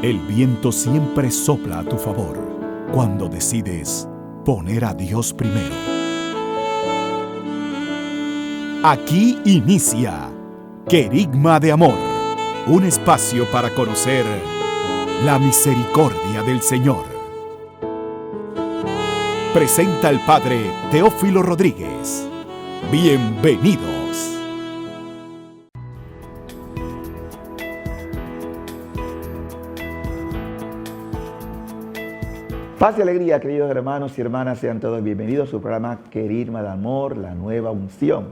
El viento siempre sopla a tu favor cuando decides poner a Dios primero. Aquí inicia Querigma de Amor, un espacio para conocer la misericordia del Señor. Presenta el Padre Teófilo Rodríguez. Bienvenidos. Paz y alegría, queridos hermanos y hermanas, sean todos bienvenidos a su programa Querigma de Amor, la nueva unción.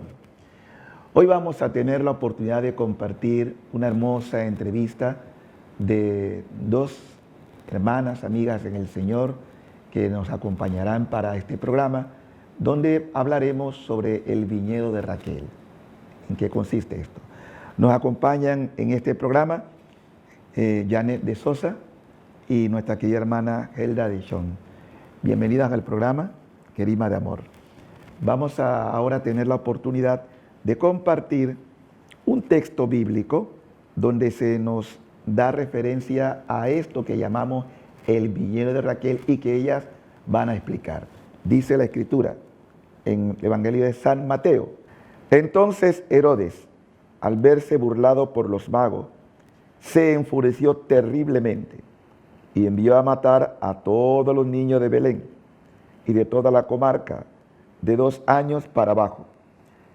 Hoy vamos a tener la oportunidad de compartir una hermosa entrevista de dos hermanas, amigas en el Señor, que nos acompañarán para este programa, donde hablaremos sobre el viñedo de Raquel. ¿En qué consiste esto? Nos acompañan en este programa Janet de Sosa y nuestra querida hermana Helda de Chon. Bienvenidas al programa Querigma de Amor. Vamos a ahora tener la oportunidad de compartir un texto bíblico donde se nos da referencia a esto que llamamos el viñedo de Raquel y que ellas van a explicar. Dice la Escritura en el Evangelio de San Mateo: entonces Herodes, al verse burlado por los magos, se enfureció terriblemente y envió a matar a todos los niños de Belén y de toda la comarca, de 2 años para abajo,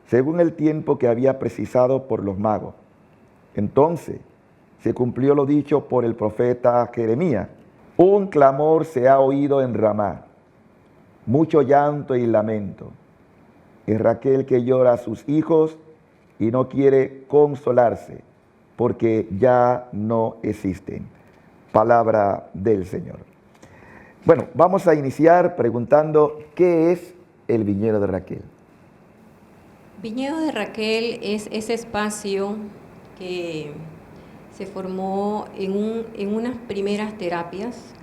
según el tiempo que había precisado por los magos. Entonces se cumplió lo dicho por el profeta Jeremías: un clamor se ha oído en Ramá, mucho llanto y lamento. Es Raquel que llora a sus hijos y no quiere consolarse, porque ya no existen. Palabra del Señor. Bueno, vamos a iniciar preguntando ¿qué es el viñedo de Raquel? Viñedo de Raquel es ese espacio que se formó en unas primeras terapias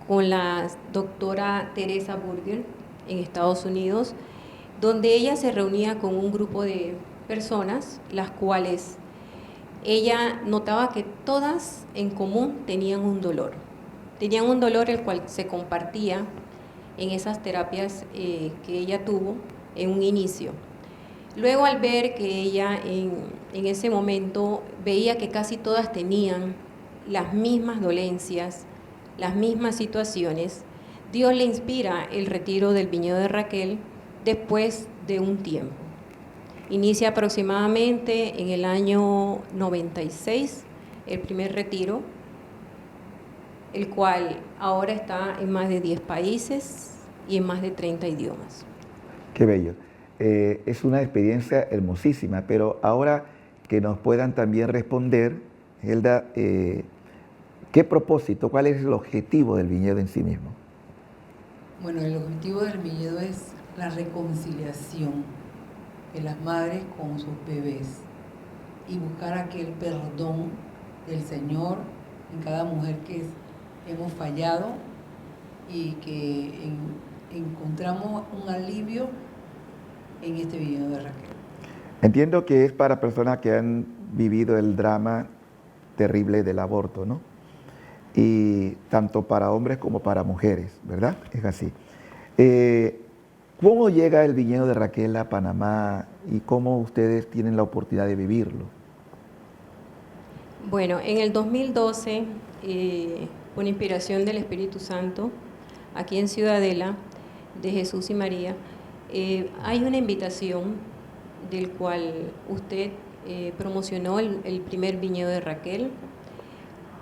con la doctora Teresa Burger en Estados Unidos, donde ella se reunía con un grupo de personas, las cuales ella notaba que todas en común tenían un dolor el cual se compartía en esas terapias que ella tuvo en un inicio. Luego, al ver que ella en ese momento veía que casi todas tenían las mismas dolencias, las mismas situaciones, Dios le inspira el retiro del viñedo de Raquel después de un tiempo. Inicia aproximadamente en el año 96 el primer retiro, el cual ahora está en más de 10 países y en más de 30 idiomas. Qué bello. Es una experiencia hermosísima, pero ahora que nos puedan también responder, Helda, ¿qué propósito, cuál es el objetivo del viñedo en sí mismo? Bueno, el objetivo del viñedo es la reconciliación de las madres con sus bebés y buscar aquel perdón del Señor en cada mujer que hemos fallado y que encontramos un alivio en este viñedo de Raquel. Entiendo que es para personas que han vivido el drama terrible del aborto, ¿no? Y tanto para hombres como para mujeres, ¿verdad? Es así. ¿Cómo llega el viñedo de Raquel a Panamá y cómo ustedes tienen la oportunidad de vivirlo? Bueno, en el 2012, por inspiración del Espíritu Santo, aquí en Ciudadela, de Jesús y María, hay una invitación del cual usted promocionó el primer viñedo de Raquel.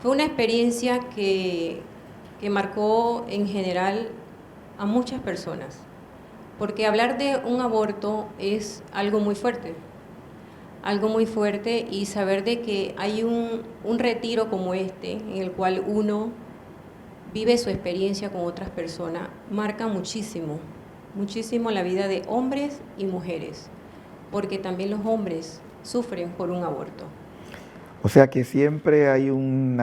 Fue una experiencia que marcó en general a muchas personas, porque hablar de un aborto es algo muy fuerte y saber de que hay un retiro como este, en el cual uno vive su experiencia con otras personas, marca muchísimo la vida de hombres y mujeres, porque también los hombres sufren por un aborto. O sea que siempre hay un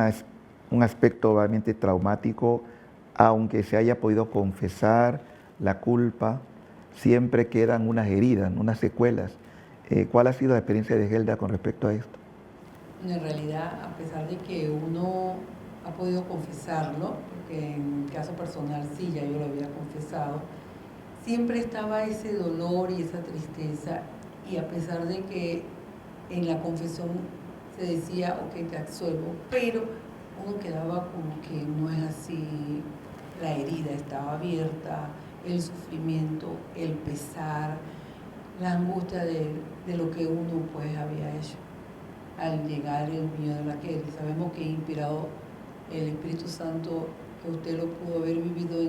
aspecto obviamente traumático, aunque se haya podido confesar la culpa, siempre quedan unas heridas, unas secuelas. ¿Cuál ha sido la experiencia de Helda con respecto a esto? En realidad, a pesar de que uno ha podido confesarlo, porque en mi caso personal sí, ya yo lo había confesado, siempre estaba ese dolor y esa tristeza, y a pesar de que en la confesión se decía, ok, te absuelvo, pero uno quedaba como que no es así, la herida estaba abierta, el sufrimiento, el pesar, la angustia de lo que uno pues había hecho al llegar el niño de Raquel. Sabemos que inspirado el Espíritu Santo, que usted lo pudo haber vivido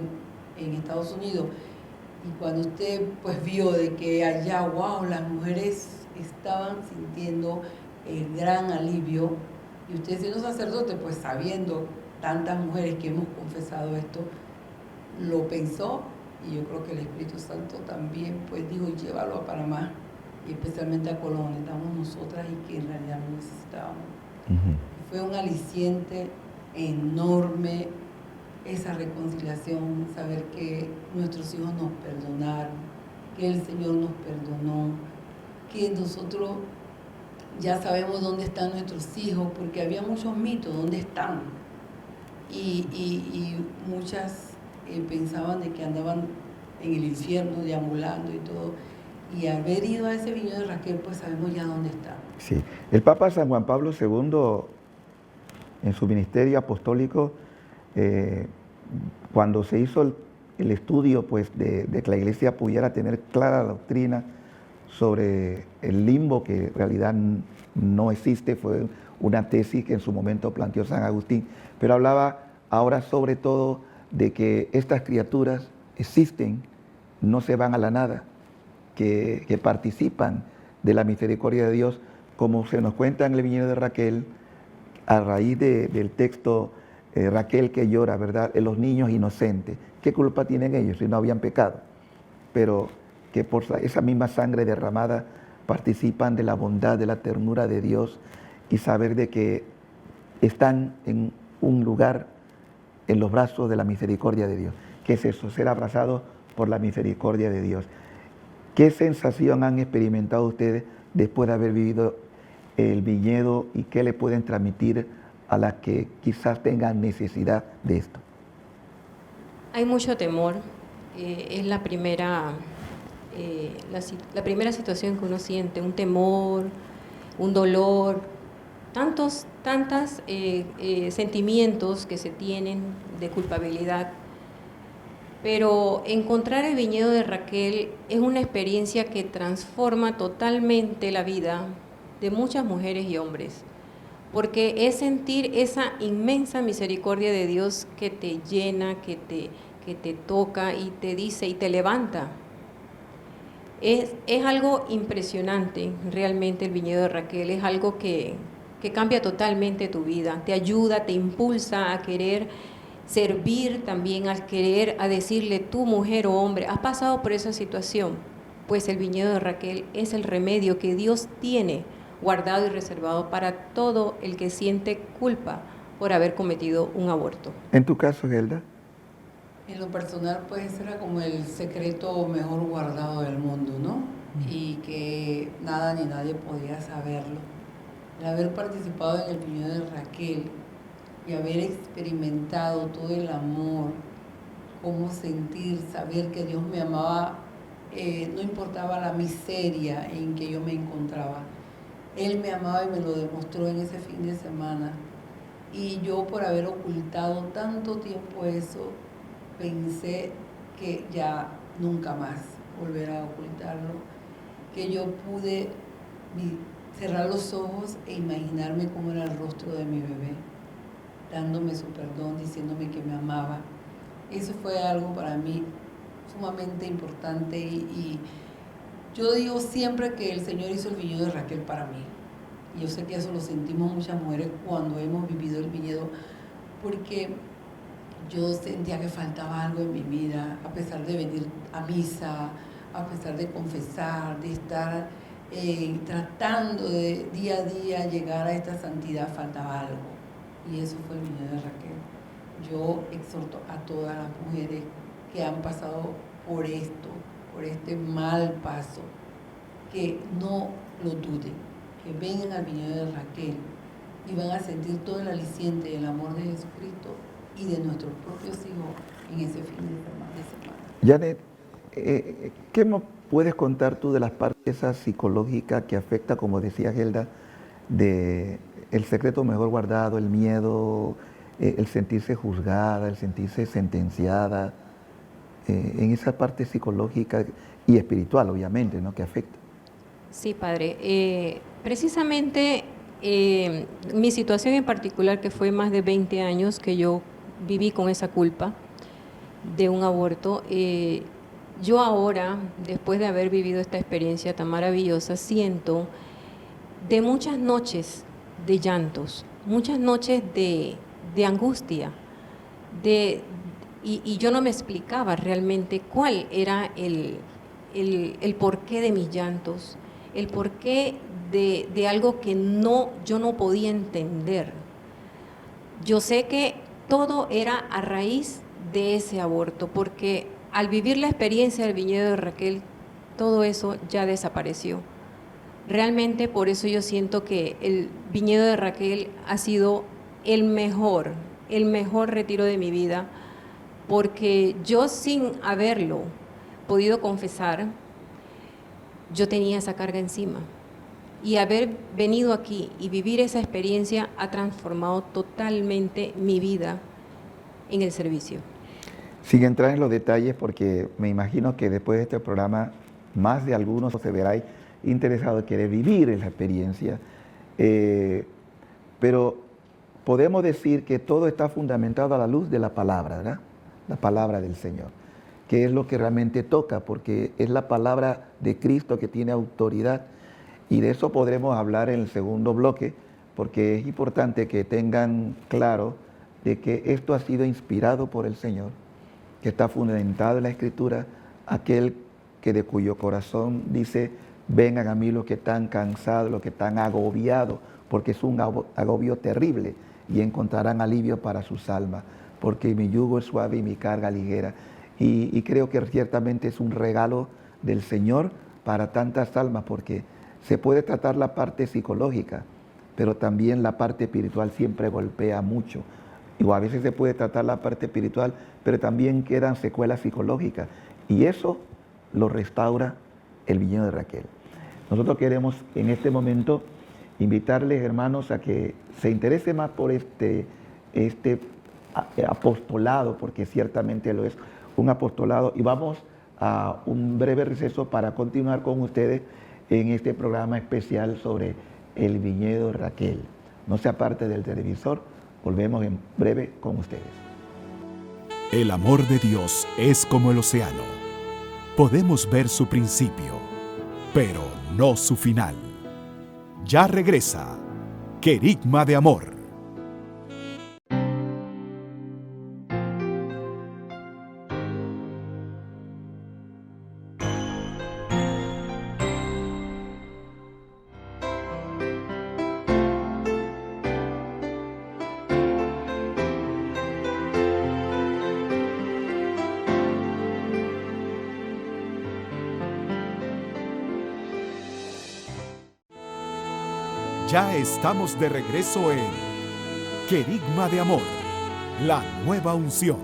en Estados Unidos, y cuando usted pues vio de que allá, wow, las mujeres estaban sintiendo el gran alivio, y usted siendo sacerdote, pues sabiendo tantas mujeres que hemos confesado esto, lo pensó, y yo creo que el Espíritu Santo también pues dijo, llévalo a Panamá, y especialmente a Colón, estamos nosotras y que en realidad lo necesitábamos. Fue un aliciente enorme esa reconciliación, saber que nuestros hijos nos perdonaron, que el Señor nos perdonó, que nosotros ya sabemos dónde están nuestros hijos, porque había muchos mitos, ¿dónde están? Y muchas pensaban de que andaban en el infierno, deambulando y todo, y haber ido a ese viñedo de Raquel, pues sabemos ya dónde está. Sí, el Papa San Juan Pablo II, en su ministerio apostólico, cuando se hizo el estudio pues, de que la Iglesia pudiera tener clara la doctrina sobre el limbo, que en realidad no existe, fue una tesis que en su momento planteó San Agustín, pero hablaba ahora sobre todo de que estas criaturas existen, no se van a la nada, que participan de la misericordia de Dios, como se nos cuenta en el viñedo de Raquel, a raíz del texto Raquel que llora, ¿verdad? Los niños inocentes. ¿Qué culpa tienen ellos si no habían pecado? Pero que por esa misma sangre derramada participan de la bondad, de la ternura de Dios, y saber de que están en un lugar en los brazos de la misericordia de Dios. ¿Qué es eso? Ser abrazados por la misericordia de Dios. ¿Qué sensación han experimentado ustedes después de haber vivido el viñedo y qué le pueden transmitir a las que quizás tengan necesidad de esto? Hay mucho temor. Es la primera situación que uno siente, un temor, un dolor, tantos sentimientos que se tienen de culpabilidad. Pero encontrar el viñedo de Raquel es una experiencia que transforma totalmente la vida de muchas mujeres y hombres, porque es sentir esa inmensa misericordia de Dios que te llena, que te toca y te dice y te levanta. Es algo impresionante realmente el viñedo de Raquel, es algo que cambia totalmente tu vida, te ayuda, te impulsa a querer servir también, al querer, a decirle tú mujer o hombre, has pasado por esa situación, pues el viñedo de Raquel es el remedio que Dios tiene guardado y reservado para todo el que siente culpa por haber cometido un aborto. En tu caso, Gelda. En lo personal, pues era como el secreto mejor guardado del mundo, ¿no? Y que nada ni nadie podía saberlo. El haber participado en el viñedo de Raquel y haber experimentado todo el amor, cómo sentir, saber que Dios me amaba, no importaba la miseria en que yo me encontraba. Él me amaba y me lo demostró en ese fin de semana. Y yo, por haber ocultado tanto tiempo eso, pensé que ya nunca más volver a ocultarlo, que yo pude cerrar los ojos e imaginarme cómo era el rostro de mi bebé, dándome su perdón, diciéndome que me amaba. Eso fue algo para mí sumamente importante y yo digo siempre que el Señor hizo el viñedo de Raquel para mí. Y yo sé que eso lo sentimos muchas mujeres cuando hemos vivido el viñedo, porque yo sentía que faltaba algo en mi vida, a pesar de venir a misa, a pesar de confesar, de estar tratando de día a día llegar a esta santidad, faltaba algo. Y eso fue el viñedo de Raquel. Yo exhorto a todas las mujeres que han pasado por esto, por este mal paso, que no lo duden, que vengan al viñedo de Raquel, y van a sentir todo el aliciente y el amor de Jesucristo y de nuestros propios hijos en ese fin de semana. Janet, ¿qué me puedes contar tú de las partes esas psicológicas que afecta, como decía Gelda, de el secreto mejor guardado, el miedo, el sentirse juzgada, el sentirse sentenciada, en esa parte psicológica y espiritual, obviamente, ¿no?, que afecta? Sí, padre. Precisamente mi situación en particular, que fue más de 20 años que yo viví con esa culpa de un aborto, yo ahora, después de haber vivido esta experiencia tan maravillosa, siento de muchas noches de llantos, muchas noches de angustia, y yo no me explicaba realmente cuál era el porqué de mis llantos, el porqué de algo que yo no podía entender. Yo sé que todo era a raíz de ese aborto, porque al vivir la experiencia del viñedo de Raquel, todo eso ya desapareció. Realmente por eso yo siento que el viñedo de Raquel ha sido el mejor retiro de mi vida, porque yo, sin haberlo podido confesar, yo tenía esa carga encima. Y haber venido aquí y vivir esa experiencia ha transformado totalmente mi vida en el servicio. Sin entrar en los detalles, porque me imagino que después de este programa más de algunos se verán interesados en querer vivir esa experiencia, pero podemos decir que todo está fundamentado a la luz de la palabra, ¿verdad? La palabra del Señor, que es lo que realmente toca, porque es la palabra de Cristo que tiene autoridad, y de eso podremos hablar en el segundo bloque, porque es importante que tengan claro de que esto ha sido inspirado por el Señor, que está fundamentado en la Escritura, aquel que de cuyo corazón dice: vengan a mí los que están cansados, los que están agobiados, porque es un agobio terrible, y encontrarán alivio para sus almas, porque mi yugo es suave y mi carga ligera. Y creo que ciertamente es un regalo del Señor para tantas almas, porque se puede tratar la parte psicológica, pero también la parte espiritual siempre golpea mucho. O a veces se puede tratar la parte espiritual, pero también quedan secuelas psicológicas, y eso lo restaura el viñedo de Raquel. Nosotros queremos en este momento invitarles, hermanos, a que se interesen más por este apostolado, porque ciertamente lo es un apostolado, y vamos a un breve receso para continuar con ustedes en este programa especial sobre el viñedo de Raquel. No se aparte del televisor, volvemos en breve con ustedes. El amor de Dios es como el océano. Podemos ver su principio, pero no su final. Ya regresa Querigma de Amor. Ya estamos de regreso en Querigma de Amor, la nueva unción.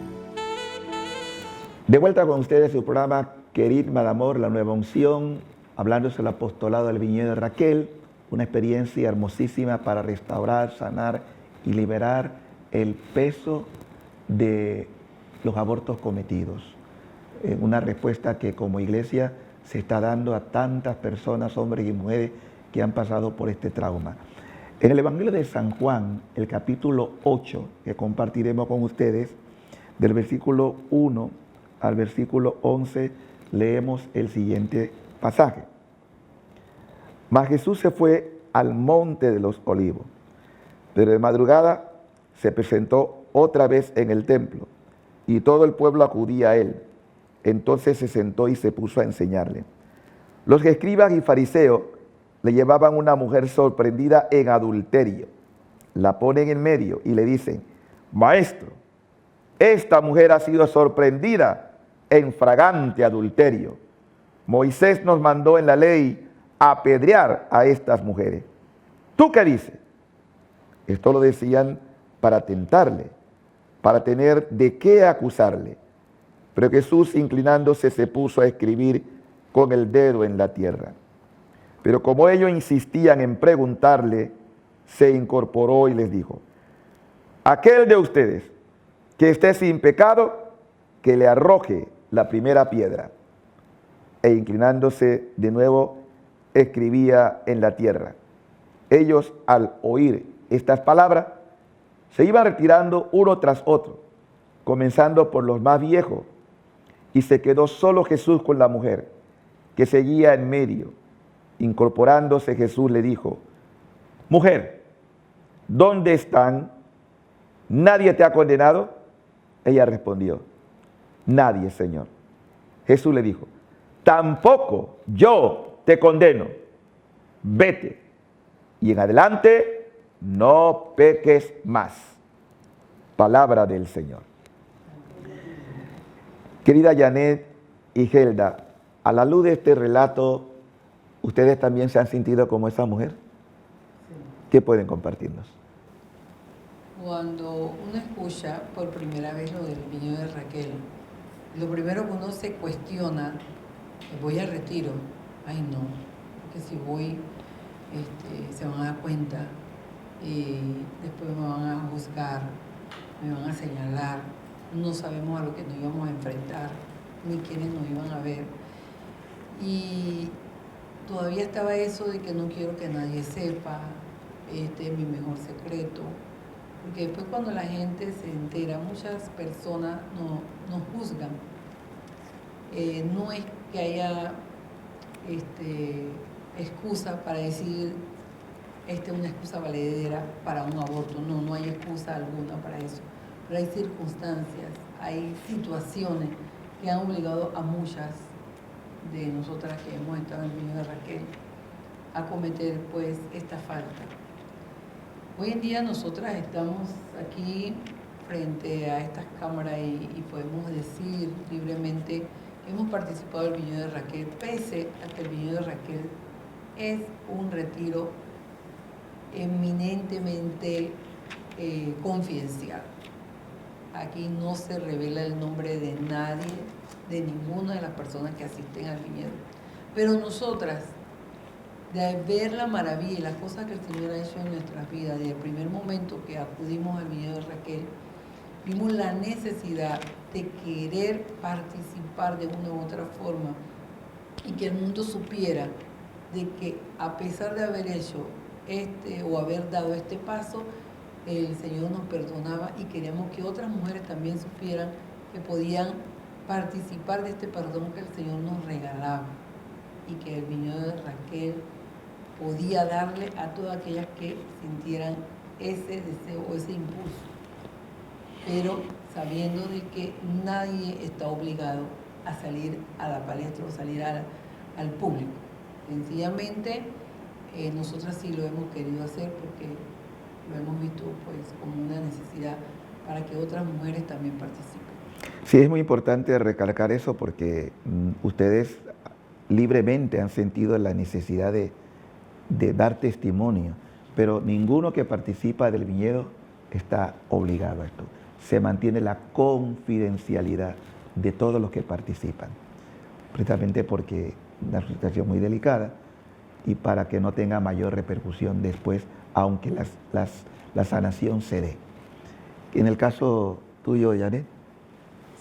De vuelta con ustedes su programa Querigma de Amor, la nueva unción, hablando sobre el apostolado del viñedo de Raquel, una experiencia hermosísima para restaurar, sanar y liberar el peso de los abortos cometidos. Una respuesta que como iglesia se está dando a tantas personas, hombres y mujeres, que han pasado por este trauma. En el Evangelio de San Juan, el capítulo 8, que compartiremos con ustedes, del versículo 1 al versículo 11, leemos el siguiente pasaje. Mas Jesús se fue al monte de los olivos, pero de madrugada se presentó otra vez en el templo, y todo el pueblo acudía a él. Entonces se sentó y se puso a enseñarle. Los escribas y fariseos le llevaban una mujer sorprendida en adulterio. La ponen en medio y le dicen: Maestro, esta mujer ha sido sorprendida en flagrante adulterio. Moisés nos mandó en la ley apedrear a estas mujeres. ¿Tú qué dices? Esto lo decían para tentarle, para tener de qué acusarle. Pero Jesús, inclinándose, se puso a escribir con el dedo en la tierra. Pero como ellos insistían en preguntarle, se incorporó y les dijo: aquel de ustedes que esté sin pecado, que le arroje la primera piedra. E inclinándose de nuevo, escribía en la tierra. Ellos, al oír estas palabras, se iban retirando uno tras otro, comenzando por los más viejos, y se quedó solo Jesús con la mujer, que seguía en medio. Incorporándose, Jesús le dijo: mujer, ¿dónde están? ¿Nadie te ha condenado? Ella respondió: nadie, Señor. Jesús le dijo: tampoco yo te condeno. Vete, y en adelante no peques más. Palabra del Señor. Querida Janet y Gelda, a la luz de este relato, ¿ustedes también se han sentido como esa mujer? Sí. ¿Qué pueden compartirnos? Cuando uno escucha por primera vez lo del viñedo de Raquel, lo primero que uno se cuestiona: voy al retiro, ay no, que si voy se van a dar cuenta, después me van a juzgar, me van a señalar, no sabemos a lo que nos íbamos a enfrentar, ni quiénes nos iban a ver. Y todavía estaba eso de que no quiero que nadie sepa, este es mi mejor secreto, porque después cuando la gente se entera, muchas personas nos juzgan. No es que haya excusa para decir una excusa valedera para un aborto, no hay excusa alguna para eso, pero hay circunstancias, hay situaciones que han obligado a muchas de nosotras que hemos estado en el viñedo de Raquel a cometer pues esta falta. Hoy en día nosotras estamos aquí frente a estas cámaras y podemos decir libremente que hemos participado del viñedo de Raquel, pese a que el viñedo de Raquel es un retiro eminentemente confidencial. Aquí no se revela el nombre de nadie, de ninguna de las personas que asisten al viñedo. Pero nosotras, de ver la maravilla y las cosas que el Señor ha hecho en nuestras vidas, desde el primer momento que acudimos al viñedo de Raquel, vimos la necesidad de querer participar de una u otra forma y que el mundo supiera de que a pesar de haber hecho o haber dado este paso, el Señor nos perdonaba, y queríamos que otras mujeres también supieran que podían participar de este perdón que el Señor nos regalaba, y que el viñedo de Raquel podía darle a todas aquellas que sintieran ese deseo o ese impulso, pero sabiendo de que nadie está obligado a salir a la palestra o salir al público. Sencillamente nosotras sí lo hemos querido hacer porque lo hemos visto pues como una necesidad para que otras mujeres también participen. Sí, es muy importante recalcar eso porque ustedes libremente han sentido la necesidad de dar testimonio, pero ninguno que participa del viñedo está obligado a esto. Se mantiene la confidencialidad de todos los que participan, precisamente porque es una situación muy delicada y para que no tenga mayor repercusión después, aunque la sanación se dé. En el caso tuyo, Janet.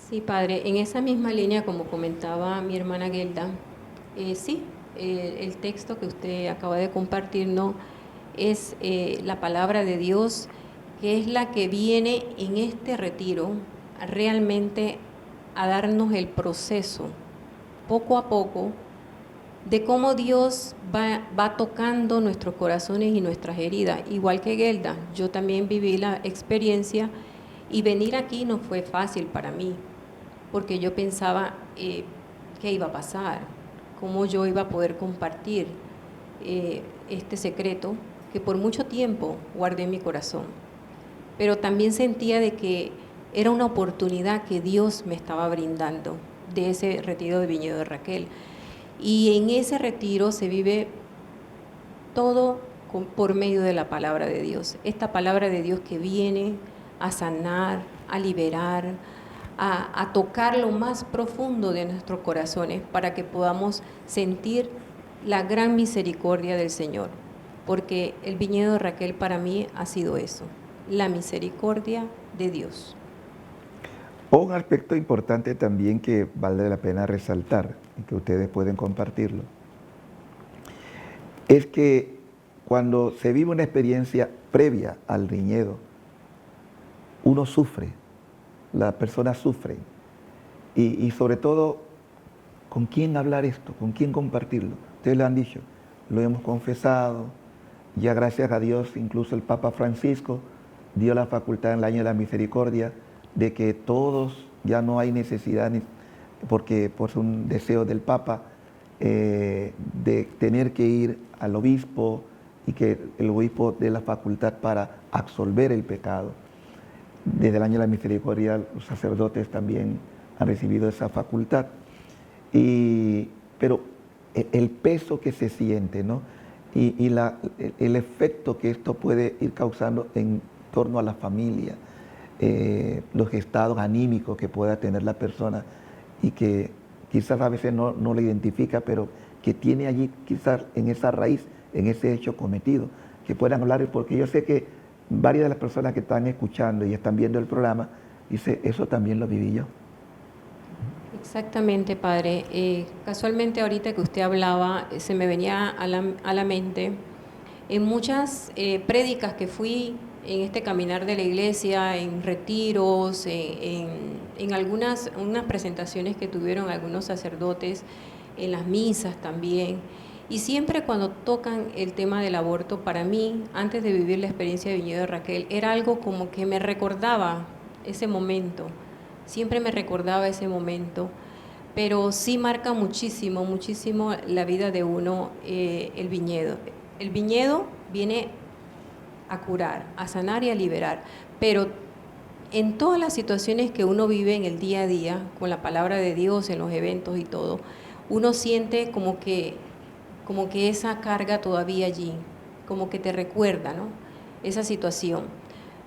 Sí, padre, en esa misma línea, como comentaba mi hermana Gelda, sí, el texto que usted acaba de compartirnos es la palabra de Dios, que es la que viene en este retiro realmente a darnos el proceso, poco a poco, de cómo Dios va tocando nuestros corazones y nuestras heridas. Igual que Gelda, yo también viví la experiencia y venir aquí no fue fácil para mí, porque yo pensaba qué iba a pasar, cómo yo iba a poder compartir este secreto que por mucho tiempo guardé en mi corazón. Pero también sentía de que era una oportunidad que Dios me estaba brindando de ese retiro de Viñedo de Raquel. Y en ese retiro se vive todo por medio de la palabra de Dios. Esta palabra de Dios que viene a sanar, a liberar, a tocar lo más profundo de nuestros corazones para que podamos sentir la gran misericordia del Señor. Porque el viñedo de Raquel para mí ha sido eso, la misericordia de Dios. Un aspecto importante también que vale la pena resaltar y que ustedes pueden compartirlo, es que cuando se vive una experiencia previa al viñedo, uno sufre, las personas sufren. Y sobre todo, ¿con quién hablar esto? ¿Con quién compartirlo? Ustedes lo han dicho, lo hemos confesado, ya gracias a Dios, incluso el Papa Francisco dio la facultad en el año de la misericordia de que todos, ya no hay necesidad, porque por un deseo del Papa, de tener que ir al obispo y que el obispo dé la facultad para absolver el pecado. Desde el año de la misericordia los sacerdotes también han recibido esa facultad. Pero el peso que se siente, ¿no? y el efecto que esto puede ir causando en torno a la familia, los estados anímicos que pueda tener la persona y que quizás a veces no lo identifica, pero que tiene allí quizás en esa raíz, en ese hecho cometido, que puedan hablar, porque yo sé que varias de las personas que están escuchando y están viendo el programa, dice, eso también lo viví yo. Exactamente, padre. Casualmente ahorita que usted hablaba, se me venía a la mente, en muchas prédicas que fui en este caminar de la iglesia, en retiros, en unas presentaciones que tuvieron algunos sacerdotes, en las misas también. Y siempre cuando tocan el tema del aborto, para mí, antes de vivir la experiencia de viñedo de Raquel, era algo como que me recordaba ese momento. Siempre me recordaba ese momento, pero sí marca muchísimo, muchísimo la vida de uno el viñedo. El viñedo viene a curar, a sanar y a liberar, pero en todas las situaciones que uno vive en el día a día, con la palabra de Dios, en los eventos y todo, uno siente como que esa carga todavía allí, como que te recuerda, ¿no? Esa situación.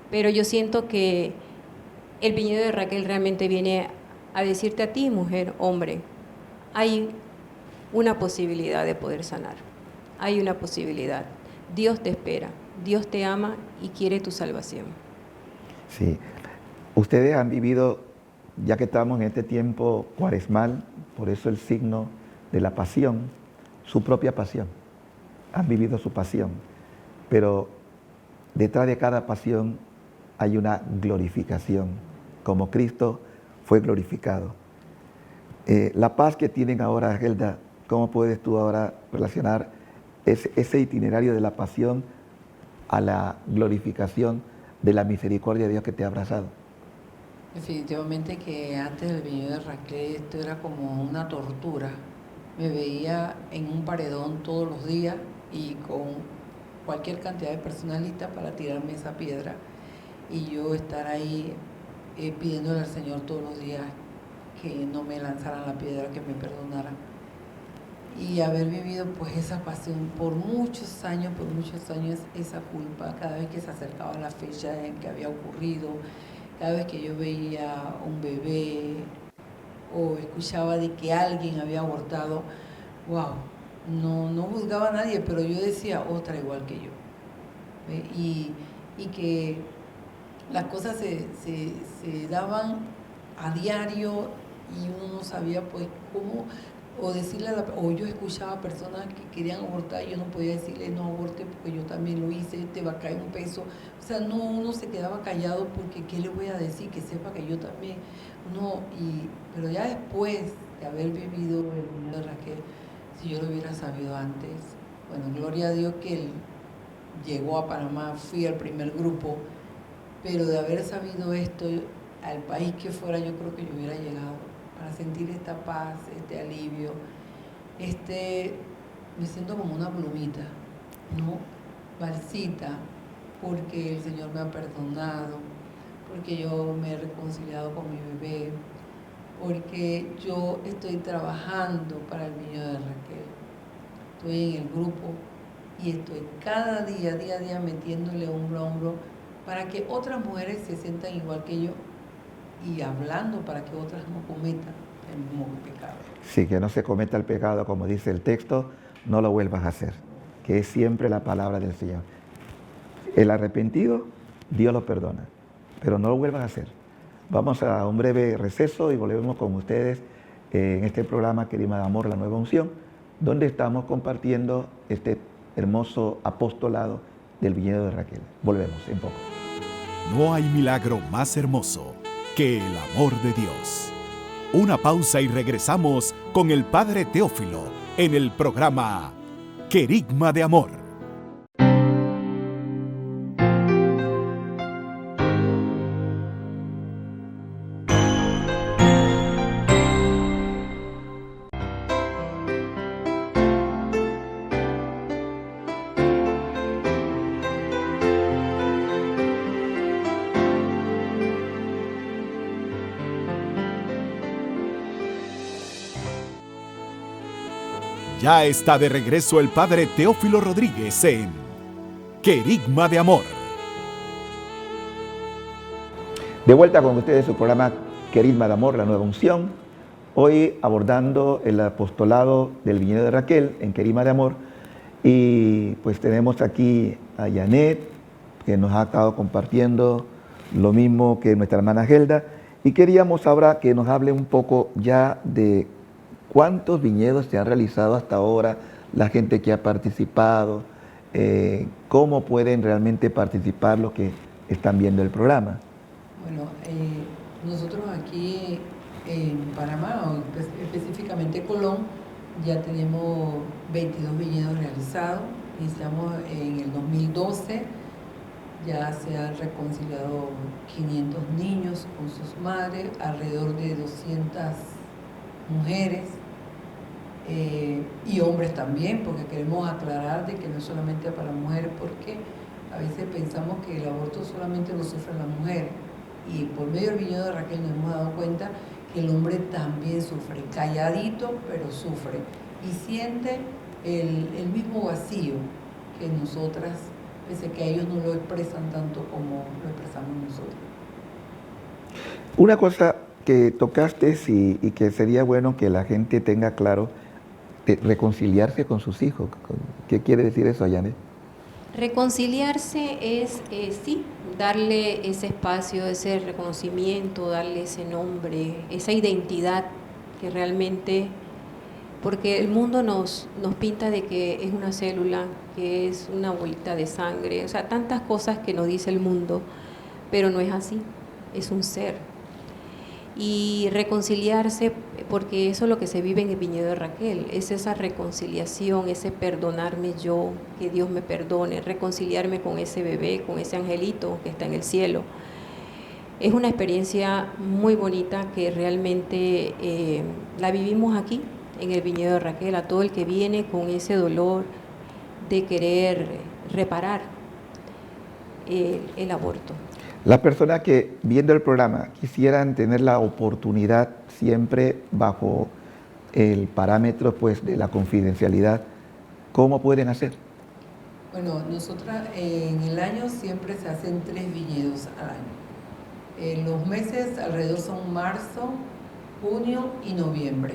Pero yo siento que el viñedo de Raquel realmente viene a decirte a ti, mujer, hombre, hay una posibilidad de poder sanar. Hay una posibilidad. Dios te espera, Dios te ama y quiere tu salvación. Sí. Ustedes han vivido, ya que estamos en este tiempo cuaresmal, por eso el signo de la pasión, su propia pasión. Han vivido su pasión. Pero detrás de cada pasión hay una glorificación, como Cristo fue glorificado. La paz que tienen ahora, Gelda, ¿cómo puedes tú ahora relacionar ese itinerario de la pasión a la glorificación de la misericordia de Dios que te ha abrazado? Definitivamente que antes del viñedo de Raquel esto era como una tortura. Me veía en un paredón todos los días y con cualquier cantidad de personas listas para tirarme esa piedra y yo estar ahí pidiéndole al Señor todos los días que no me lanzaran la piedra, que me perdonara. Y haber vivido pues esa pasión por muchos años, esa culpa, cada vez que se acercaba la fecha en que había ocurrido, cada vez que yo veía un bebé o escuchaba de que alguien había abortado, wow, no juzgaba a nadie, pero yo decía, otra igual que yo. Y que las cosas se daban a diario y uno no sabía pues cómo, o decirle o yo escuchaba personas que querían abortar y yo no podía decirle no aborte porque yo también lo hice, te va a caer un peso. O sea, no, uno se quedaba callado porque ¿qué le voy a decir? Que sepa que yo también. Pero ya después de haber vivido el viñedo de Raquel, si yo lo hubiera sabido antes, bueno, gloria a Dios que él llegó a Panamá, fui al primer grupo, pero de haber sabido esto, al país que fuera, yo creo que yo hubiera llegado para sentir esta paz, este alivio, me siento como una plumita, ¿no? Marcita, porque el Señor me ha perdonado, porque yo me he reconciliado con mi bebé, porque yo estoy trabajando para el viñedo de Raquel. Estoy en el grupo y estoy cada día, día a día metiéndole hombro a hombro para que otras mujeres se sientan igual que yo y hablando para que otras no cometan el mismo pecado. Sí, que no se cometa el pecado, como dice el texto, no lo vuelvas a hacer, que es siempre la palabra del Señor. El arrepentido, Dios lo perdona, pero no lo vuelvas a hacer. Vamos a un breve receso y volvemos con ustedes en este programa Querigma de Amor, la Nueva Unción, donde estamos compartiendo este hermoso apostolado del viñedo de Raquel. Volvemos en poco. No hay milagro más hermoso que el amor de Dios. Una pausa y regresamos con el Padre Teófilo en el programa Querigma de Amor. Ya está de regreso el Padre Teófilo Rodríguez en Querigma de Amor. De vuelta con ustedes su programa Querigma de Amor, la Nueva Unción. Hoy abordando el apostolado del viñedo de Raquel en Querigma de Amor. Y pues tenemos aquí a Janet, que nos ha estado compartiendo lo mismo que nuestra hermana Gelda. Y queríamos ahora que nos hable un poco ya de cuántos viñedos se han realizado hasta ahora, la gente que ha participado, cómo pueden realmente participar los que están viendo el programa. Bueno, nosotros aquí en Panamá, o específicamente Colón, ya tenemos 22 viñedos realizados. Iniciamos en el 2012, ya se han reconciliado 500 niños con sus madres, alrededor de 200 mujeres y hombres también, porque queremos aclarar de que no es solamente para mujeres, porque a veces pensamos que el aborto solamente lo sufre la mujer, y por medio del viñedo de Raquel nos hemos dado cuenta que el hombre también sufre, calladito, pero sufre, y siente el mismo vacío que nosotras, pese que ellos no lo expresan tanto como lo expresamos nosotros. Una cosa que tocaste y que sería bueno que la gente tenga claro, reconciliarse con sus hijos. ¿Qué quiere decir eso, Janet? Reconciliarse es, sí, darle ese espacio, ese reconocimiento, darle ese nombre, esa identidad que realmente, porque el mundo nos pinta de que es una célula, que es una bolita de sangre, o sea, tantas cosas que nos dice el mundo, pero no es así, es un ser. Y reconciliarse, porque eso es lo que se vive en el viñedo de Raquel, es esa reconciliación, ese perdonarme yo, que Dios me perdone, reconciliarme con ese bebé, con ese angelito que está en el cielo. Es una experiencia muy bonita que realmente la vivimos aquí, en el viñedo de Raquel, a todo el que viene con ese dolor de querer reparar el aborto. Las personas que viendo el programa quisieran tener la oportunidad siempre bajo el parámetro pues, de la confidencialidad, ¿cómo pueden hacer? Bueno, nosotras en el año siempre se hacen 3 viñedos al año. Los meses alrededor son marzo, junio y noviembre.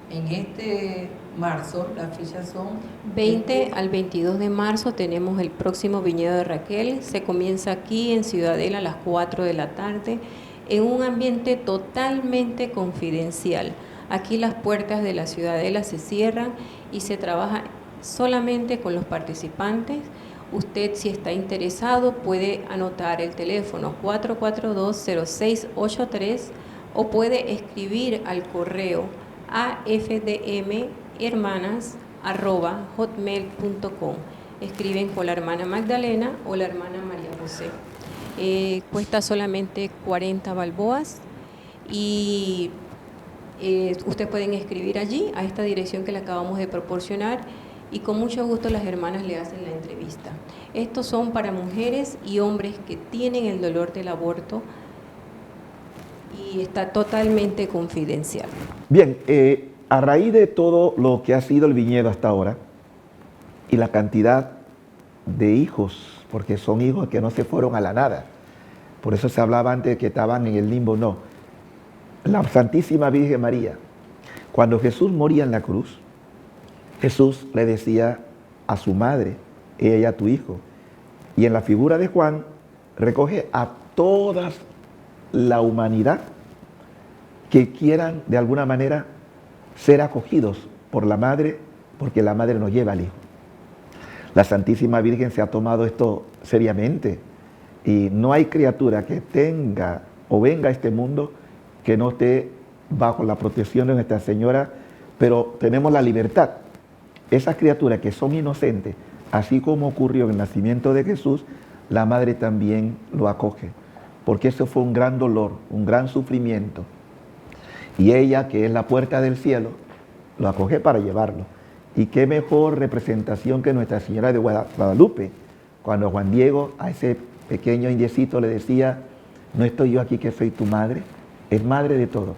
En este marzo las fechas son 20 al 22 de marzo tenemos el próximo viñedo de Raquel. Se comienza aquí en Ciudadela a las 4 de la tarde en un ambiente totalmente confidencial. Aquí las puertas de la Ciudadela se cierran y se trabaja solamente con los participantes. Usted, si está interesado, puede anotar el teléfono 442-0683 o puede escribir al correo afdmhermanas@hotmail.com. Escriben con la hermana Magdalena o la hermana María José. Cuesta solamente 40 balboas y ustedes pueden escribir allí a esta dirección que le acabamos de proporcionar y con mucho gusto las hermanas le hacen la entrevista. Estos son para mujeres y hombres que tienen el dolor del aborto y está totalmente confidencial. Bien, a raíz de todo lo que ha sido el viñedo hasta ahora y la cantidad de hijos, porque son hijos que no se fueron a la nada. Por eso se hablaba antes de que estaban en el limbo, no. La Santísima Virgen María, cuando Jesús moría en la cruz, Jesús le decía a su madre, ella tu hijo. Y en la figura de Juan, recoge a toda la humanidad que quieran de alguna manera ser acogidos por la madre, porque la madre nos lleva al hijo. La Santísima Virgen se ha tomado esto seriamente y no hay criatura que tenga o venga a este mundo que no esté bajo la protección de Nuestra Señora, pero tenemos la libertad. Esas criaturas que son inocentes, así como ocurrió en el nacimiento de Jesús, la madre también lo acoge, porque eso fue un gran dolor, un gran sufrimiento. Y ella, que es la puerta del cielo, lo acoge para llevarlo. Y qué mejor representación que Nuestra Señora de Guadalupe, cuando Juan Diego a ese pequeño indiecito le decía, no estoy yo aquí que soy tu madre, es madre de todo.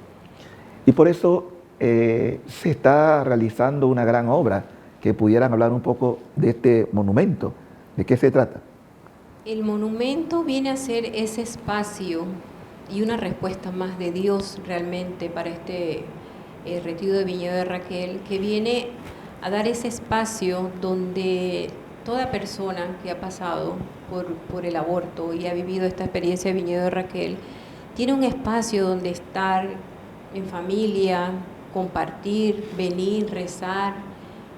Y por eso se está realizando una gran obra, que pudieran hablar un poco de este monumento. ¿De qué se trata? El monumento viene a ser ese espacio y una respuesta más de Dios realmente para este retiro de Viñedo de Raquel, que viene a dar ese espacio donde toda persona que ha pasado por el aborto y ha vivido esta experiencia de Viñedo de Raquel, tiene un espacio donde estar en familia, compartir, venir, rezar,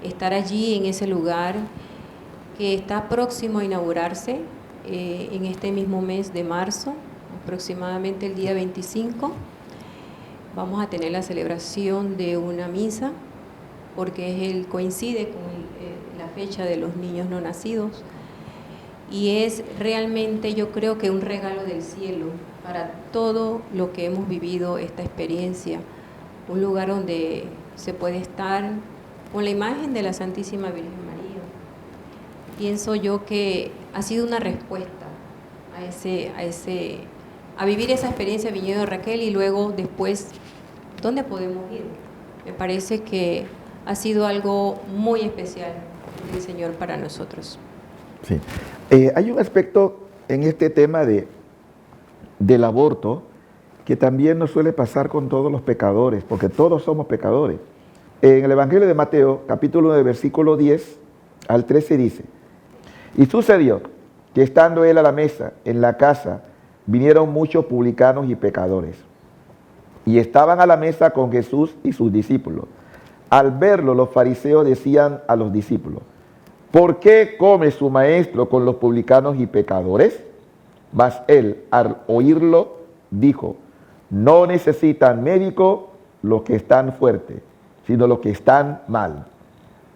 estar allí en ese lugar que está próximo a inaugurarse en este mismo mes de marzo, aproximadamente el día 25. Vamos a tener la celebración de una misa, porque coincide con la fecha de los niños no nacidos, y es realmente, yo creo que un regalo del cielo para todo lo que hemos vivido esta experiencia, un lugar donde se puede estar con la imagen de la Santísima Virgen María. Pienso yo que ha sido una respuesta a vivir esa experiencia de Viñedo de Raquel, y luego después, ¿dónde podemos ir? Me parece que ha sido algo muy especial del Señor para nosotros. Sí. Hay un aspecto en este tema del aborto que también nos suele pasar con todos los pecadores, porque todos somos pecadores. En el Evangelio de Mateo, capítulo 9, versículo 10 al 13 dice, y sucedió que estando él a la mesa en la casa, vinieron muchos publicanos y pecadores, y estaban a la mesa con Jesús y sus discípulos. Al verlo, los fariseos decían a los discípulos, ¿por qué come su maestro con los publicanos y pecadores? Mas él, al oírlo, dijo, no necesitan médico los que están fuertes, sino los que están mal.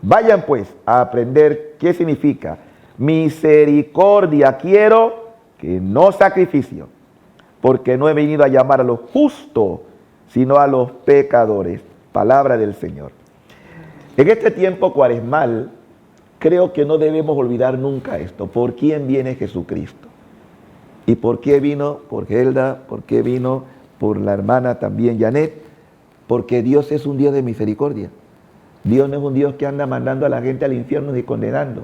Vayan pues a aprender qué significa misericordia quiero, que no sacrificio, porque no he venido a llamar a los justos, sino a los pecadores. Palabra del Señor. En este tiempo cuaresmal, creo que no debemos olvidar nunca esto. ¿Por quién viene Jesucristo? ¿Y por qué vino? Por Gelda, ¿por qué vino? Por la hermana también Janet. Porque Dios es un Dios de misericordia. Dios no es un Dios que anda mandando a la gente al infierno ni condenando.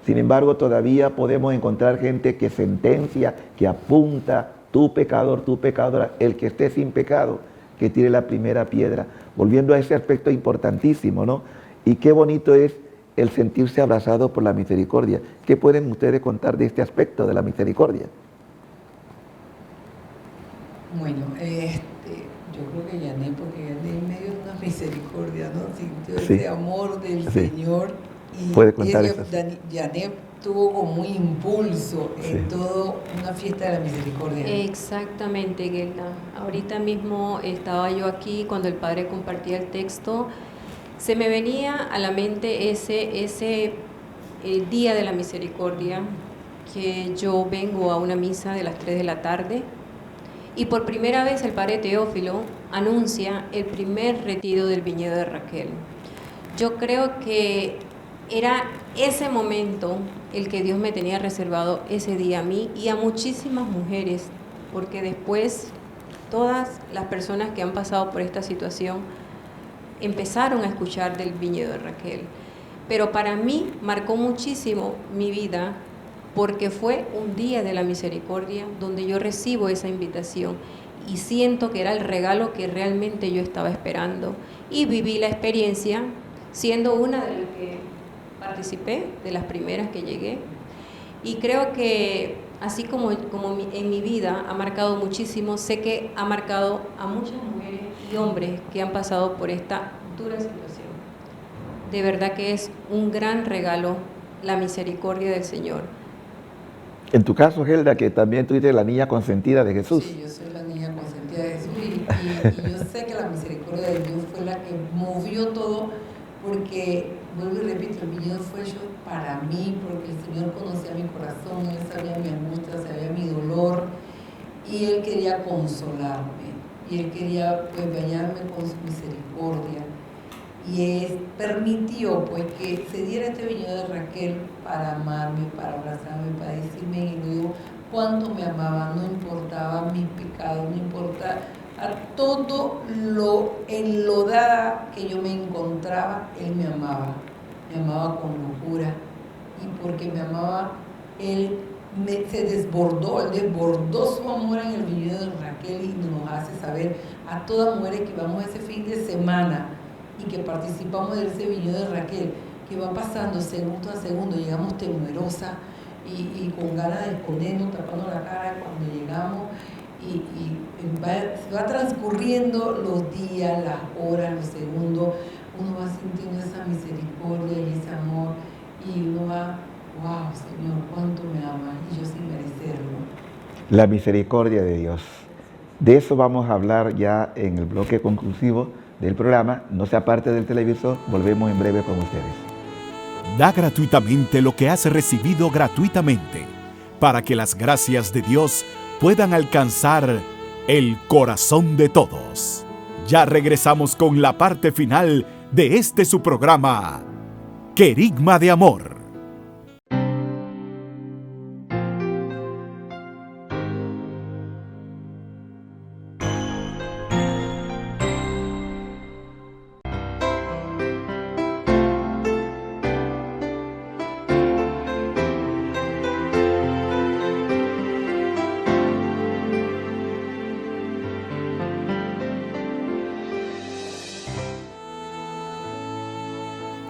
Sin embargo, todavía podemos encontrar gente que sentencia, que apunta, tú pecador, tú pecadora, el que esté sin pecado, que tire la primera piedra. Volviendo a ese aspecto importantísimo, ¿no? Y qué bonito es el sentirse abrazado por la misericordia. ¿Qué pueden ustedes contar de este aspecto de la misericordia? Bueno, yo creo que Janet, porque Janet en medio de una misericordia, ¿no? Sintió Sí. ese amor del Sí. Señor. Y Puede contar ese, eso. Janet tuvo como un impulso Sí. en toda una fiesta de la misericordia. Exactamente, Gelda. Ahorita mismo estaba yo aquí cuando el Padre compartía el texto. Se me venía a la mente ese día de la misericordia, que yo vengo a una misa de las 3 de la tarde y por primera vez el Padre Teófilo anuncia el primer retiro del Viñedo de Raquel. Yo creo que era ese momento el que Dios me tenía reservado ese día a mí y a muchísimas mujeres, porque después todas las personas que han pasado por esta situación empezaron a escuchar del Viñedo de Raquel. Pero para mí marcó muchísimo mi vida porque fue un día de la misericordia donde yo recibo esa invitación y siento que era el regalo que realmente yo estaba esperando, y viví la experiencia siendo una de las que participé, de las primeras que llegué, y creo que así como en mi vida ha marcado muchísimo, sé que ha marcado a muchas mujeres y hombres que han pasado por esta dura situación. De verdad que es un gran regalo la misericordia del Señor. En tu caso, Gelda, que también tú eres la niña consentida de Jesús. Sí, yo soy la niña consentida de Jesús y yo sé que la misericordia de Dios fue la que movió todo, porque, vuelvo y repito, el viñedo fue hecho para mí, porque el Señor conocía mi corazón, Él sabía mi angustia, sabía mi dolor, y Él quería consolarme, y Él quería pues bañarme con su misericordia. Y permitió pues que se diera este viñedo de Raquel para amarme, para abrazarme, para decirme y luego cuánto me amaba, no importaba mis pecados, no importaba a todo lo enlodada que yo me encontraba, Él me amaba con locura, y porque me amaba, Él se desbordó, Él desbordó su amor en el viñedo de Raquel, y nos hace saber a todas mujeres que vamos ese fin de semana y que participamos del ese viñedo de Raquel, que va pasando segundo a segundo, llegamos temerosas y con ganas de escondernos, tapando la cara cuando llegamos, y se va transcurriendo los días, las horas, los segundos, uno va sintiendo esa misericordia y ese amor, y uno va, wow, Señor, cuánto me amas, y yo sin merecerlo. La misericordia de Dios. De eso vamos a hablar ya en el bloque conclusivo del programa. No se aparte del televisor, volvemos en breve con ustedes. Da gratuitamente lo que has recibido gratuitamente, para que las gracias de Dios puedan alcanzar el corazón de todos. Ya regresamos con la parte final de este su programa, Querigma de Amor.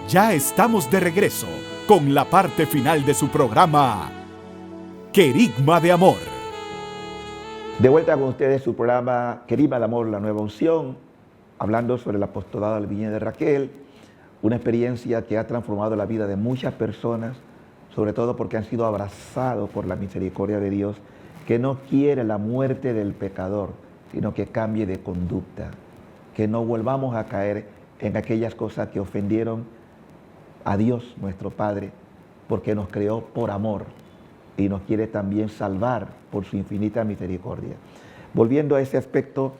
Ya estamos de regreso con la parte final de su programa, Querigma de Amor. De vuelta con ustedes su programa Querigma de Amor, la nueva unción, hablando sobre el apostolado del viñedo de Raquel, una experiencia que ha transformado la vida de muchas personas, sobre todo porque han sido abrazados por la misericordia de Dios, que no quiere la muerte del pecador, sino que cambie de conducta, que no volvamos a caer en aquellas cosas que ofendieron a Dios nuestro Padre, porque nos creó por amor y nos quiere también salvar por su infinita misericordia. Volviendo a ese aspecto,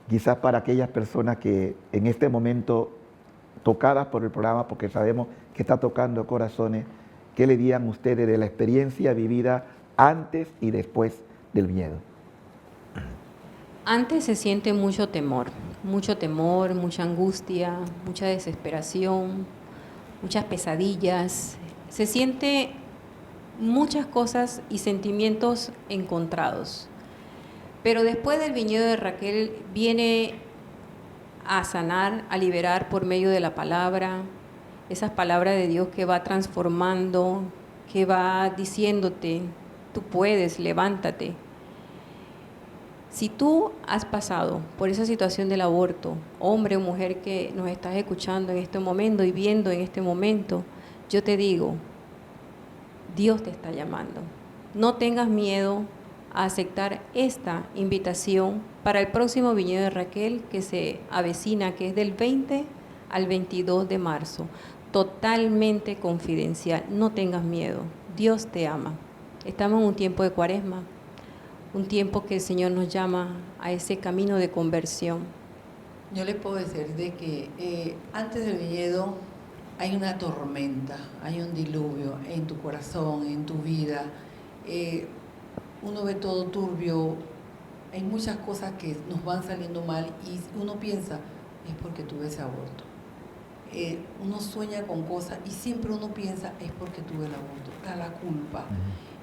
quizás para aquellas personas que en este momento, tocadas por el programa, porque sabemos que está tocando corazones, ¿qué le dirían ustedes de la experiencia vivida antes y después del viñedo? Antes se siente mucho temor, mucha angustia, mucha desesperación, muchas pesadillas, se siente muchas cosas y sentimientos encontrados. Pero después del viñedo de Raquel viene a sanar, a liberar por medio de la palabra, esas palabras de Dios que va transformando, que va diciéndote, tú puedes, levántate. Si tú has pasado por esa situación del aborto, hombre o mujer que nos estás escuchando en este momento y viendo en este momento, yo te digo, Dios te está llamando. No tengas miedo a aceptar esta invitación para el próximo viñedo de Raquel que se avecina, que es del 20 al 22 de marzo. Totalmente confidencial, no tengas miedo, Dios te ama. Estamos en un tiempo de Cuaresma, un tiempo que el Señor nos llama a ese camino de conversión. Yo les puedo decir de que antes del viñedo hay una tormenta, hay un diluvio en tu corazón, en tu vida. Uno ve todo turbio, hay muchas cosas que nos van saliendo mal y uno piensa, es porque tuve ese aborto. Uno sueña con cosas y siempre uno piensa, es porque tuve el aborto, está la culpa.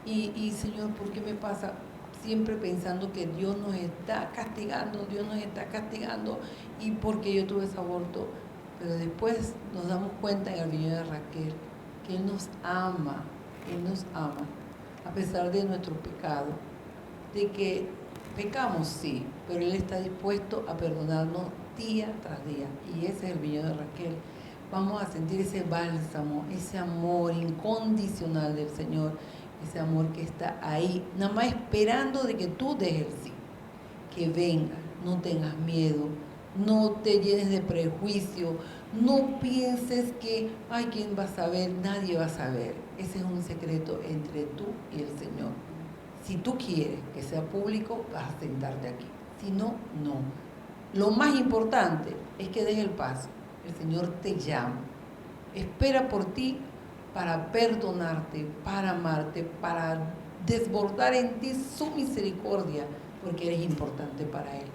Y Señor, ¿por qué me pasa? Siempre pensando que Dios nos está castigando, y porque yo tuve ese aborto. Pero después nos damos cuenta en el viñedo de Raquel que Él nos ama, a pesar de nuestro pecado, de que pecamos sí, pero Él está dispuesto a perdonarnos día tras día, y ese es el viñedo de Raquel. Vamos a sentir ese bálsamo, ese amor incondicional del Señor, ese amor que está ahí, nada más esperando de que tú des el sí, que venga, no tengas miedo, no te llenes de prejuicio, no pienses que, ay, ¿quién va a saber? Nadie va a saber. Ese es un secreto entre tú y el Señor. Si tú quieres que sea público, vas a sentarte aquí. Si no, no. Lo más importante es que des el paso. El Señor te llama. Espera por ti para perdonarte, para amarte, para desbordar en ti su misericordia, porque eres importante para Él.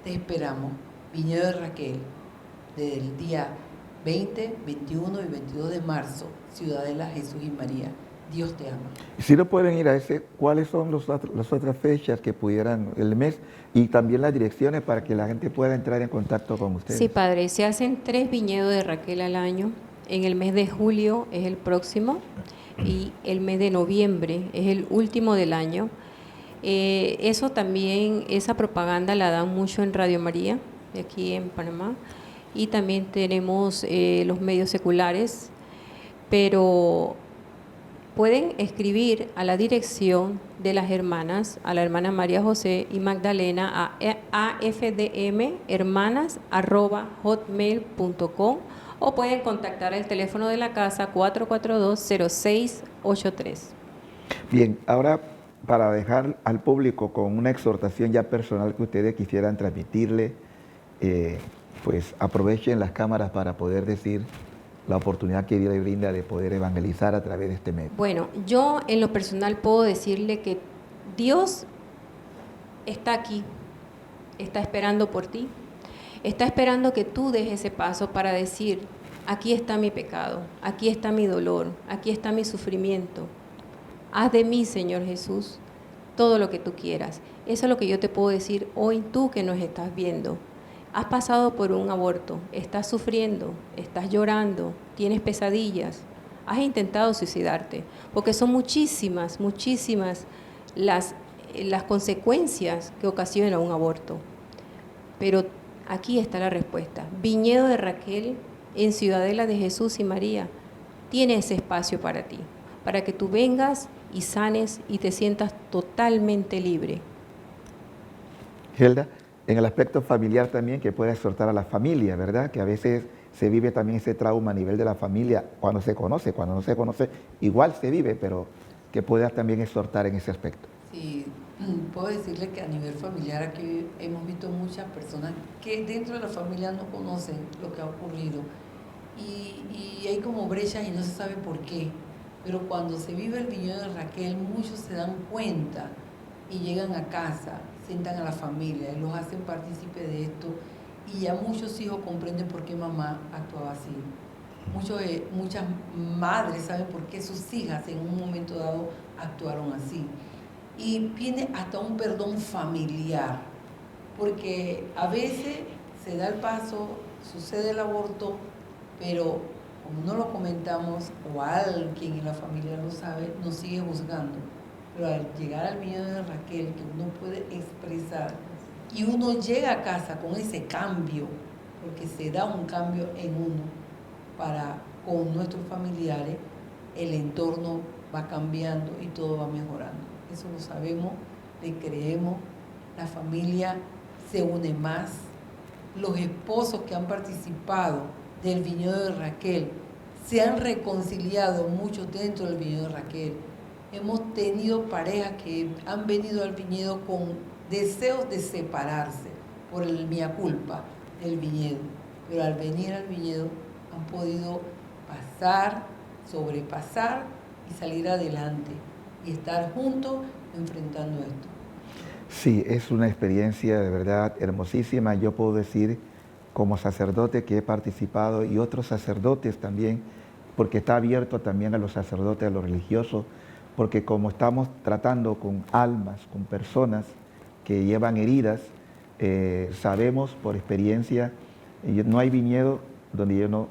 Te esperamos. Viñedo de Raquel, desde el día 20, 21 y 22 de marzo, Ciudadela Jesús y María. Dios te ama. Si no pueden ir a ese, ¿cuáles son las otras fechas que pudieran, el mes, y también las direcciones para que la gente pueda entrar en contacto con ustedes? Sí, padre, se hacen 3 viñedos de Raquel al año. En el mes de julio es el próximo y el mes de noviembre es el último del año. Eso también, esa propaganda la dan mucho en Radio María, de aquí en Panamá, y también tenemos los medios seculares, pero pueden escribir a la dirección de las hermanas, a la hermana María José y Magdalena, a afdmhermanas@hotmail.com, o pueden contactar el teléfono de la casa 442-0683. Bien, ahora para dejar al público con una exhortación ya personal que ustedes quisieran transmitirle, pues aprovechen las cámaras para poder decir la oportunidad que Dios le brinda de poder evangelizar a través de este medio. Bueno, yo en lo personal puedo decirle que Dios está aquí, está esperando por ti, está esperando que tú des ese paso para decir, aquí está mi pecado, aquí está mi dolor, aquí está mi sufrimiento. Haz de mí, Señor Jesús, todo lo que tú quieras. Eso es lo que yo te puedo decir hoy, tú que nos estás viendo. Has pasado por un aborto, estás sufriendo, estás llorando, tienes pesadillas, has intentado suicidarte, porque son muchísimas las consecuencias que ocasiona un aborto. Pero aquí está la respuesta. Viñedo de Raquel en Ciudadela de Jesús y María tiene ese espacio para ti, para que tú vengas y sanes y te sientas totalmente libre. Gelda, en el aspecto familiar también, que puede exhortar a la familia, ¿verdad? Que a veces se vive también ese trauma a nivel de la familia, cuando se conoce, cuando no se conoce, igual se vive, pero que puedas también exhortar en ese aspecto. Sí, puedo decirle que a nivel familiar aquí hemos visto muchas personas que dentro de la familia no conocen lo que ha ocurrido, y hay como brechas y no se sabe por qué, pero cuando se vive el viñedo de Raquel, muchos se dan cuenta y llegan a casa, sientan a la familia y los hacen partícipe de esto, y ya muchos hijos comprenden por qué mamá actuaba así. Muchas madres saben por qué sus hijas en un momento dado actuaron así. Y viene hasta un perdón familiar, porque a veces se da el paso, sucede el aborto, pero como no lo comentamos o alguien en la familia lo sabe, nos sigue juzgando. Pero al llegar al viñedo de Raquel, que uno puede expresar, y uno llega a casa con ese cambio, porque se da un cambio en uno con nuestros familiares, el entorno va cambiando y todo va mejorando. Eso lo sabemos, le creemos, la familia se une más, los esposos que han participado del viñedo de Raquel se han reconciliado mucho dentro del viñedo de Raquel. Hemos tenido parejas que han venido al viñedo con deseos de separarse por el mea culpa del viñedo, pero al venir al viñedo han podido pasar, sobrepasar y salir adelante y estar juntos enfrentando esto. Sí, es una experiencia de verdad hermosísima. Yo puedo decir, como sacerdote que he participado, y otros sacerdotes también, porque está abierto también a los sacerdotes, a los religiosos, porque como estamos tratando con almas, con personas que llevan heridas, sabemos por experiencia, no hay viñedo donde yo no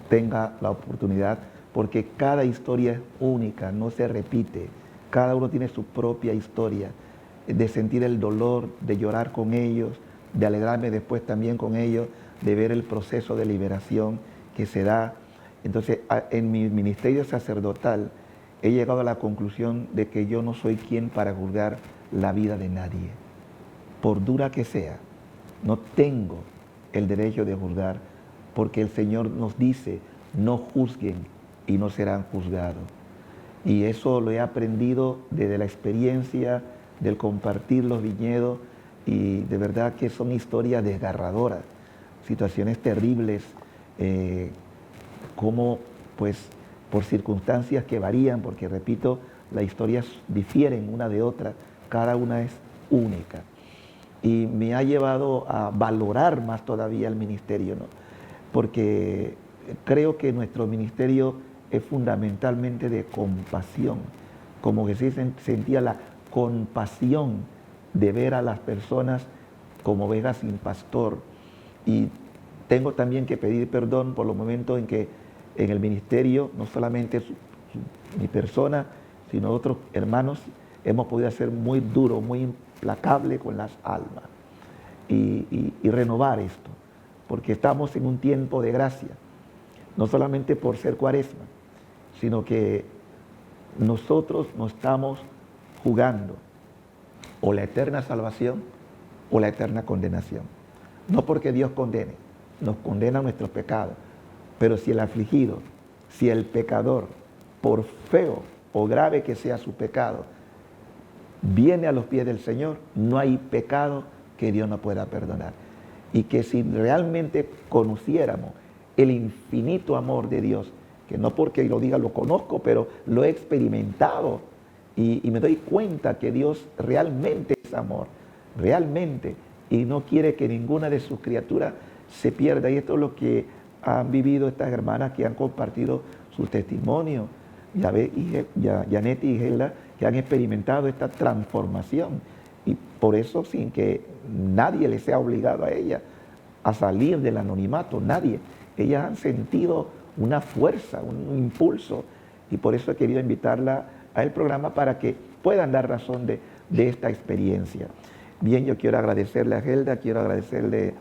tenga la oportunidad, porque cada historia es única, no se repite, cada uno tiene su propia historia, de sentir el dolor, de llorar con ellos, de alegrarme después también con ellos, de ver el proceso de liberación que se da. Entonces, en mi ministerio sacerdotal, he llegado a la conclusión de que yo no soy quien para juzgar la vida de nadie, por dura que sea. No tengo el derecho de juzgar, porque el Señor nos dice, no juzguen y no serán juzgados. Y eso lo he aprendido desde la experiencia del compartir los viñedos, y de verdad que son historias desgarradoras, situaciones terribles, como pues por circunstancias que varían, porque repito, las historias difieren una de otra, cada una es única. Y me ha llevado a valorar más todavía el ministerio, ¿no? Porque creo que nuestro ministerio es fundamentalmente de compasión, como Jesús sentía la compasión de ver a las personas como ovejas sin pastor. Y tengo también que pedir perdón por los momentos en que en el ministerio, no solamente mi persona, sino otros hermanos, hemos podido ser muy duros, muy implacables con las almas y renovar esto, porque estamos en un tiempo de gracia, no solamente por ser Cuaresma, sino que nosotros nos estamos jugando o la eterna salvación o la eterna condenación. No porque Dios condene, nos condena nuestros pecados, pero si el afligido, si el pecador, por feo o grave que sea su pecado, viene a los pies del Señor, no hay pecado que Dios no pueda perdonar. Y que si realmente conociéramos el infinito amor de Dios, que no porque lo diga lo conozco, pero lo he experimentado y me doy cuenta que Dios realmente es amor, realmente, y no quiere que ninguna de sus criaturas se pierda. Y esto es lo que han vivido estas hermanas que han compartido su testimonio, Janet y Gelda, que han experimentado esta transformación. Y por eso, sin que nadie les sea obligado a ellas a salir del anonimato, nadie. Ellas han sentido una fuerza, un impulso, y por eso he querido invitarla al programa para que puedan dar razón de esta experiencia. Bien, yo quiero agradecerle a Gelda, quiero agradecerle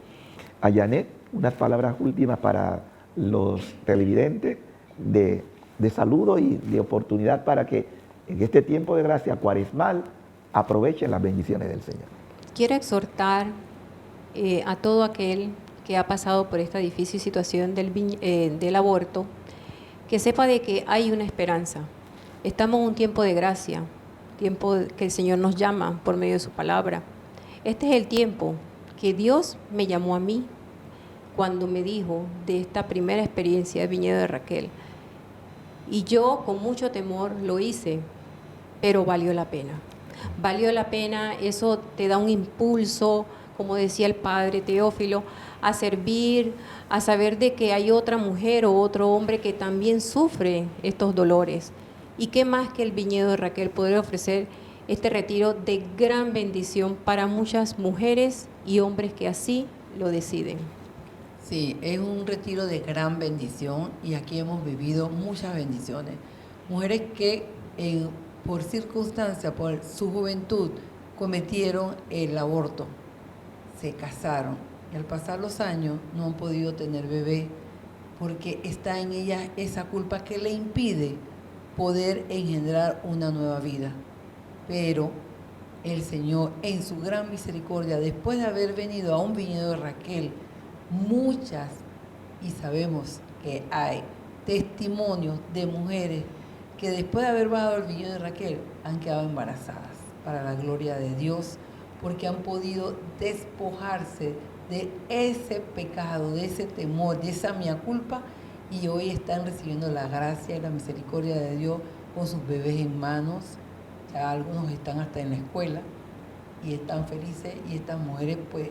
a Janet, unas palabras últimas para los televidentes de saludo y de oportunidad para que en este tiempo de gracia cuaresmal aprovechen las bendiciones del Señor. Quiero exhortar a todo aquel que ha pasado por esta difícil situación del aborto, que sepa de que hay una esperanza. Estamos en un tiempo de gracia, tiempo que el Señor nos llama por medio de su palabra. Este es el tiempo que Dios me llamó a mí cuando me dijo de esta primera experiencia de viñedo de Raquel. Y yo con mucho temor lo hice, pero valió la pena. Valió la pena, eso te da un impulso, como decía el padre Teófilo, a servir, a saber de que hay otra mujer o otro hombre que también sufre estos dolores. Y qué más que el viñedo de Raquel poder ofrecer este retiro de gran bendición para muchas mujeres y hombres que así lo deciden. Sí, es un retiro de gran bendición y aquí hemos vivido muchas bendiciones. Mujeres que por circunstancia, por su juventud, cometieron el aborto, se casaron y al pasar los años no han podido tener bebé porque está en ellas esa culpa que le impide poder engendrar una nueva vida. Pero el Señor, en su gran misericordia, después de haber venido a un viñedo de Raquel, muchas, y sabemos que hay testimonios de mujeres que después de haber bajado al viñedo de Raquel han quedado embarazadas para la gloria de Dios, porque han podido despojarse de ese pecado, de ese temor, de esa mea culpa, y hoy están recibiendo la gracia y la misericordia de Dios con sus bebés en manos. Ya algunos están hasta en la escuela y están felices, y estas mujeres pues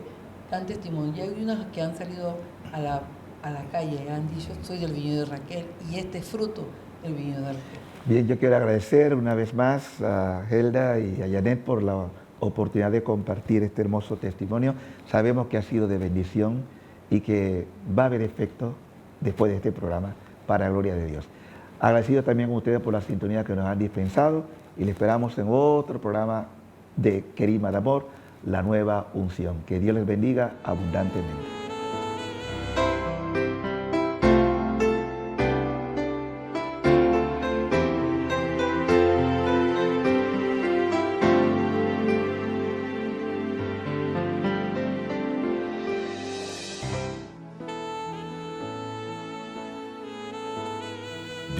dan testimonio. Ya hay unas que han salido a la calle y han dicho: soy del viñedo de Raquel y este es fruto del viñedo de Raquel. Bien, yo quiero agradecer una vez más a Helda y a Janet por la oportunidad de compartir este hermoso testimonio. Sabemos que ha sido de bendición y que va a haber efecto después de este programa para la gloria de Dios. Agradecido también a ustedes por la sintonía que nos han dispensado y le esperamos en otro programa de Querigma de Amor, la nueva unción. Que Dios les bendiga abundantemente.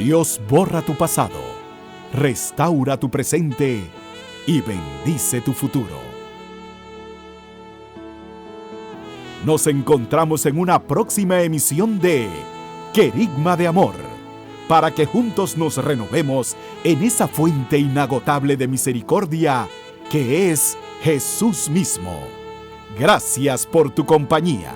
Dios borra tu pasado, restaura tu presente y bendice tu futuro. Nos encontramos en una próxima emisión de Querigma de Amor, para que juntos nos renovemos en esa fuente inagotable de misericordia que es Jesús mismo. Gracias por tu compañía.